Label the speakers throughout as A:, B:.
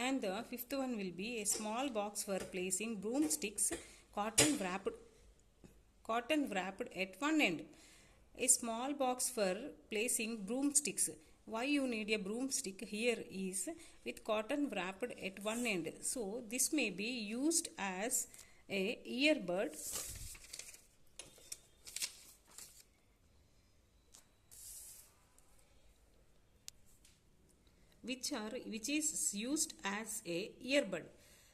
A: And the fifth one will be a small box for placing broomsticks, cotton wrapped at one end. A small box for placing broomsticks. Why you need a broomstick here is with cotton wrapped at one end. So this may be used as a earbud, which is used as a earbud.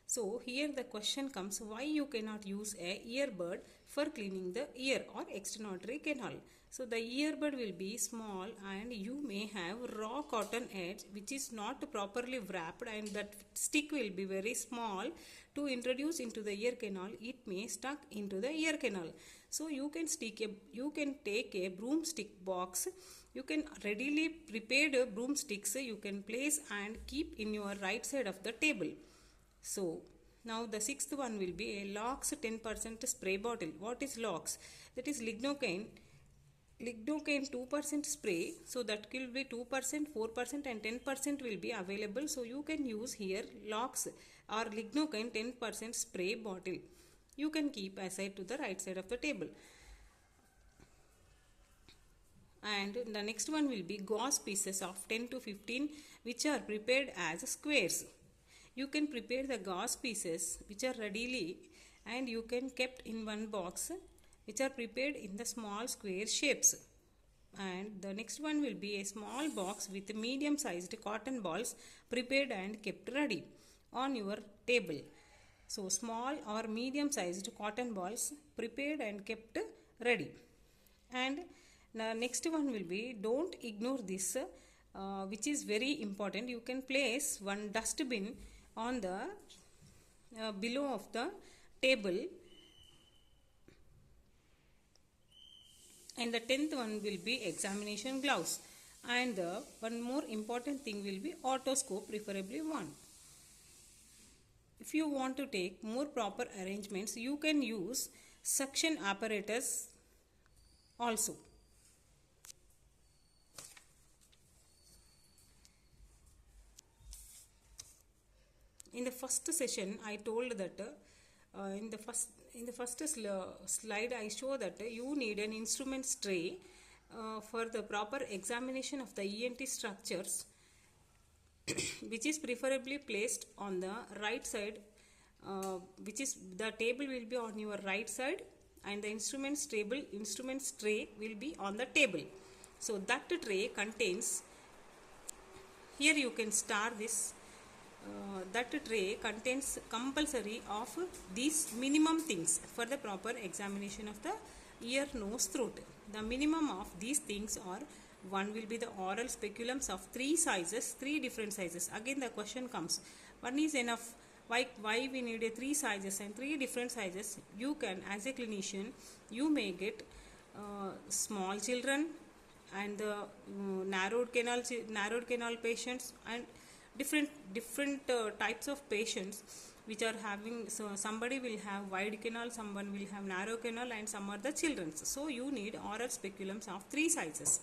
A: So here the question comes, why you cannot use a earbud for cleaning the ear or external canal. So the earbud will be small and you may have raw cotton edge which is not properly wrapped, and that stick will be very small. To introduce into the ear canal, it may stuck into the ear canal. So you can take a broomstick box. You can readily prepared broomsticks you can place and keep in your right side of the table. So now the sixth one will be a Lux 10% spray bottle. What is Lux? That is lignocaine 2% spray. So that will be 2%, 4% and 10% will be available. So you can use here Lux or lignocaine 10% spray bottle. You can keep aside to the right side of the table. And the next one will be gauze pieces of 10 to 15 which are prepared as squares. You can prepare the gauze pieces which are readily and you can kept in one box which are prepared in the small square shapes. And the next one will be a small box with medium sized cotton balls prepared and kept ready on your table. So small or medium sized cotton balls prepared and kept ready. And the next one will be, don't ignore this which is very important. You can place one dustbin on the below of the table. And the 10th one will be examination gloves. And the one more important thing will be otoscope, preferably one. If you want to take more proper arrangements, you can use suction apparatus also. In the first session, I told that in the first slide, I show that you need an instrument tray for the proper examination of the ENT structures, which is preferably placed on the right side, which is the table will be on your right side, and the instruments tray will be on the table. So that tray contains, here you can start this. That tray contains compulsory of these minimum things for the proper examination of the ear, nose, throat. The minimum of these things are, one will be the oral speculums of three different sizes. Again the question comes, one is enough? Why we need a three sizes and three different sizes? You can, as a clinician, you may get small children and the narrowed canal patients and different types of patients which are having, so somebody will have wide canal, someone will have narrow canal, and some are the children. So you need oral speculums of three sizes.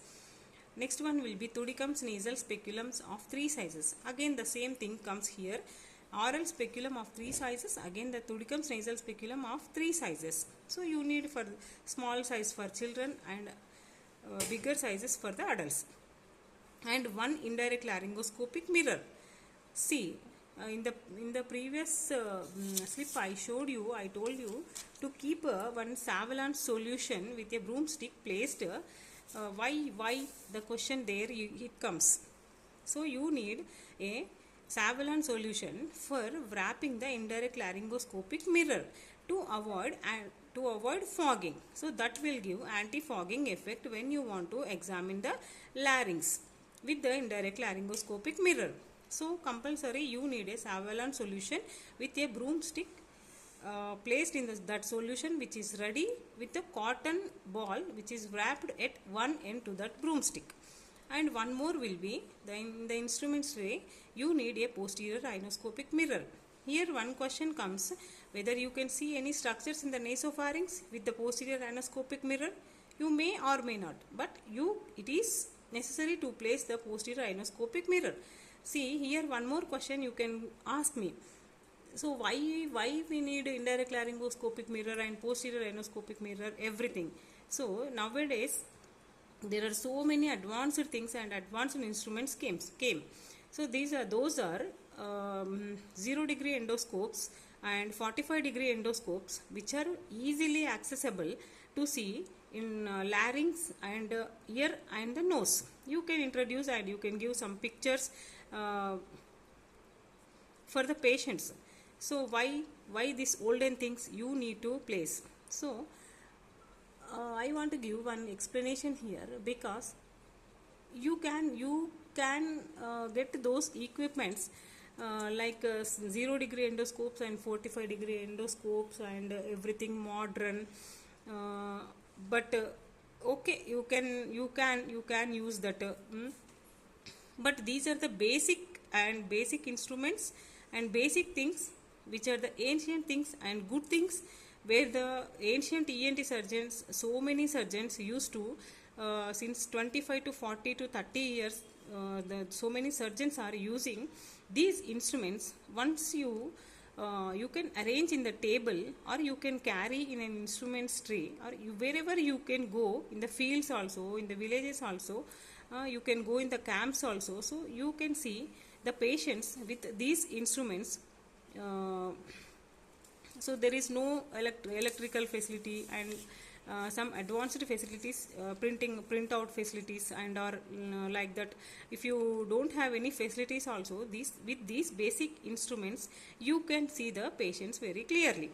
A: Next one will be Thudicum's nasal speculums of three sizes. Again the same thing comes here, oral speculum of three sizes, again the Thudicum's nasal speculum of three sizes. So you need for small size for children and bigger sizes for the adults. And one indirect laryngoscopic mirror. See, in the previous slip I told you to keep one Savlon solution with a broomstick placed. Why the question there it comes. So you need a Savlon solution for wrapping the indirect laryngoscopic mirror to avoid fogging. So that will give anti-fogging effect when you want to examine the larynx with the indirect laryngoscopic mirror. So compulsory you need a Savlon solution with a broomstick placed in that solution, which is ready with a cotton ball which is wrapped at one end to that broomstick. And one more will be, in the instrument tray, you need a posterior rhinoscopic mirror. Here one question comes, whether you can see any structures in the nasopharynx with the posterior rhinoscopic mirror. You may or may not, but it is necessary to place the posterior rhinoscopic mirror. See here, one more question you can ask me. So why we need indirect laryngoscopic mirror and posterior rhinoscopic mirror, everything? So nowadays there are so many advanced things and advanced instruments came. So those are 0-degree endoscopes and 45-degree endoscopes, which are easily accessible to see in larynx and ear and the nose. You can introduce and you can give some pictures uh, for the patients. So why these olden things you need to place? So I want to give one explanation here, because you can get those equipments like 0-degree endoscopes and 45-degree endoscopes and everything modern, uh, but okay, you can use that, but these are the basic instruments and basic things, which are the ancient things and good things, where the ancient ENT surgeons, so many surgeons used to, since 25 to 40 to 30 years, so many surgeons are using these instruments. Once you can arrange in the table, or you can carry in an instruments tray, or wherever you can go, in the fields also, in the villages also, you can go in the camps also. So you can see the patients with these instruments. uh, so there is no electrical facility and some advanced facilities, printout facilities, and or like that. If you don't have any facilities also, these with these basic instruments you can see the patients very clearly.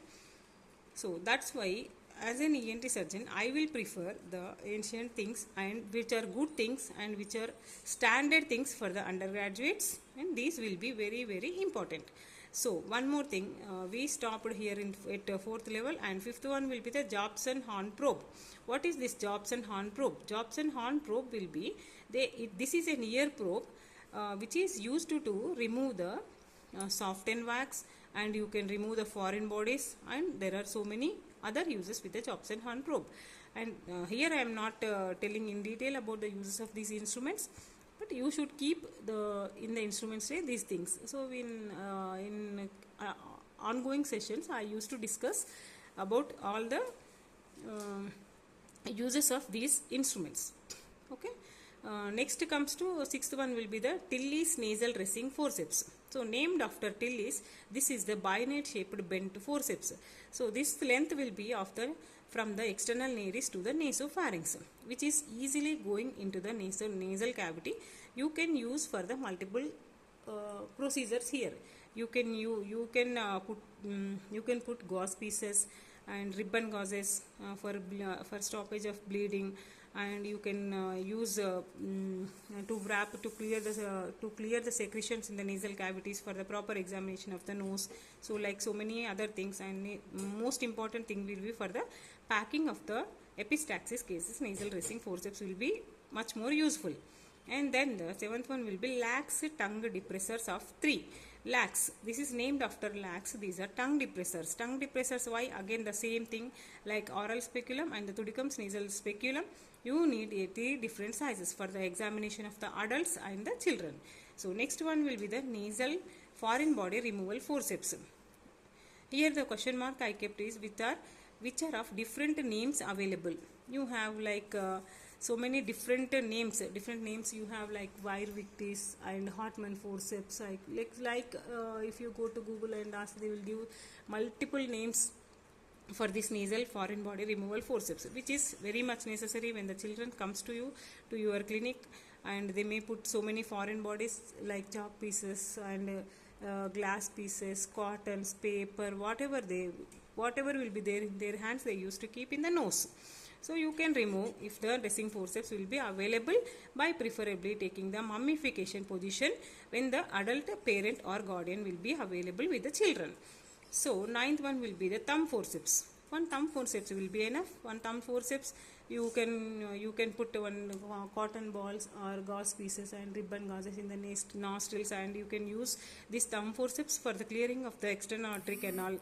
A: So that's why, as an ENT surgeon, I will prefer the ancient things, and which are good things and which are standard things for the undergraduates, and these will be very, very important. So one more thing, we stopped here at fourth level, and fifth one will be the Jobson Horn probe. What is this Jobson Horn probe? Jobson Horn probe will be, this is an ear probe which is used to remove the soften wax, and you can remove the foreign bodies, and there are so many other uses with the Jobson Horn probe. And here I am not telling in detail about the uses of these instruments, but you should keep in the instruments tray these things. So ongoing sessions I used to discuss about all the uses of these instruments. Okay. Next comes to sixth one will be the Tilly's nasal dressing forceps. So named after Tilly's, this is the binate shaped bent forceps. So this length will be from the external nares to the nasopharynx, which is easily going into the nasal cavity. You can use for the multiple procedures here. You can put gauze pieces and ribbon gauzes for stoppage of bleeding, and you can use to wrap to clear the secretions in the nasal cavities for the proper examination of the nose. So like so many other things, and most important thing will be for the packing of the epistaxis cases, nasal dressing forceps will be much more useful. And then the seventh one will be lax tongue depressors of 3. Lax, this is named after lax. These are tongue depressors. Tongue depressors, why? Again the same thing, like oral speculum and the Tudicum's nasal speculum. You need 3 different sizes for the examination of the adults and the children. So next one will be the nasal foreign body removal forceps. Here the question mark I kept is which are of different names available. You have like so many different names you have, like Weir-Vicktis and Hartmann forceps, like if you go to Google and ask, they will give multiple names for this nasal foreign body removal forceps, which is very much necessary when the children comes to your clinic, and they may put so many foreign bodies like chalk pieces and glass pieces, cottons, paper, whatever will be there in their hands, they used to keep in the nose. So you can remove if the dressing forceps will be available, by preferably taking the mummification position when the adult parent or guardian will be available with the children. So ninth one will be the thumb forceps. One thumb forceps will be enough. One thumb forceps, you can put one cotton balls or gauze pieces and ribbon gauzes in the nostrils, and you can use this thumb forceps for the clearing of the external artery canal